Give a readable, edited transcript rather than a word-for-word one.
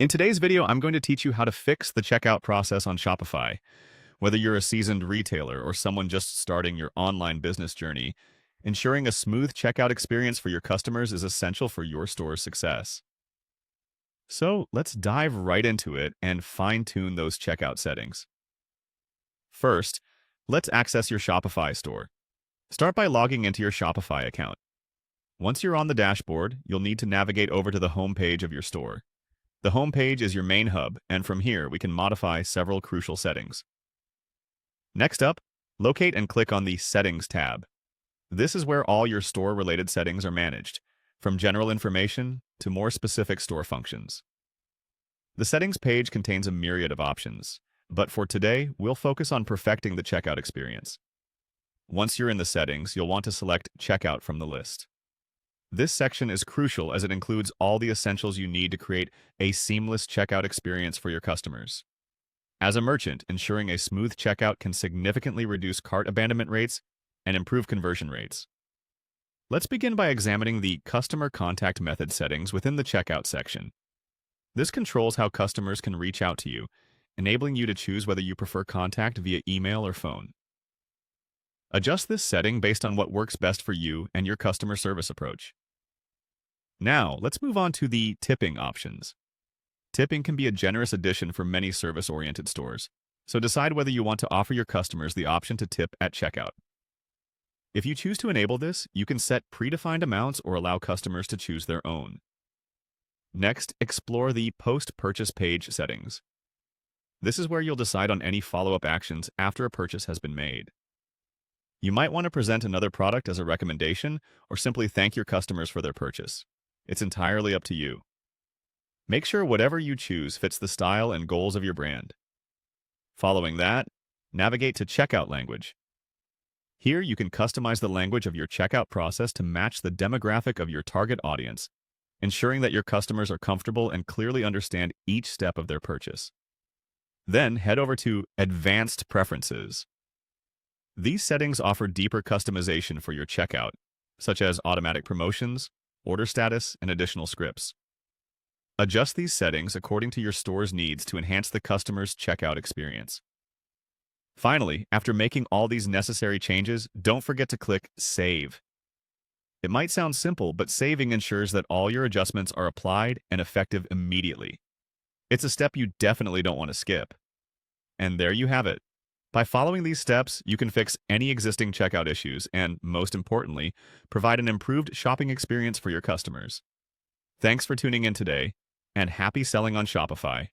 In today's video, I'm going to teach you how to fix the checkout process on Shopify. Whether you're a seasoned retailer or someone just starting your online business journey, ensuring a smooth checkout experience for your customers is essential for your store's success. So let's dive right into it and fine-tune those checkout settings. First, let's access your Shopify store. Start by logging into your Shopify account. Once you're on the dashboard, you'll need to navigate over to the home page of your store. The home page is your main hub, and from here we can modify several crucial settings. Next up, locate and click on the Settings tab. This is where all your store-related settings are managed, from general information to more specific store functions. The Settings page contains a myriad of options, but for today, we'll focus on perfecting the checkout experience. Once you're in the settings, you'll want to select Checkout from the list. This section is crucial as it includes all the essentials you need to create a seamless checkout experience for your customers. As a merchant, ensuring a smooth checkout can significantly reduce cart abandonment rates and improve conversion rates. Let's begin by examining the Customer Contact Method settings within the Checkout section. This controls how customers can reach out to you, enabling you to choose whether you prefer contact via email or phone. Adjust this setting based on what works best for you and your customer service approach. Now, let's move on to the tipping options. Tipping can be a generous addition for many service-oriented stores, so decide whether you want to offer your customers the option to tip at checkout. If you choose to enable this, you can set predefined amounts or allow customers to choose their own. Next, explore the Post-Purchase Page settings. This is where you'll decide on any follow-up actions after a purchase has been made. You might want to present another product as a recommendation or simply thank your customers for their purchase. It's entirely up to you. Make sure whatever you choose fits the style and goals of your brand. Following that, navigate to Checkout Language. Here you can customize the language of your checkout process to match the demographic of your target audience, ensuring that your customers are comfortable and clearly understand each step of their purchase. Then head over to Advanced Preferences. These settings offer deeper customization for your checkout, such as automatic promotions, order status, and additional scripts. Adjust these settings according to your store's needs to enhance the customer's checkout experience. Finally, after making all these necessary changes, don't forget to click Save. It might sound simple, but saving ensures that all your adjustments are applied and effective immediately. It's a step you definitely don't want to skip. And there you have it. By following these steps, you can fix any existing checkout issues and, most importantly, provide an improved shopping experience for your customers. Thanks for tuning in today, and happy selling on Shopify.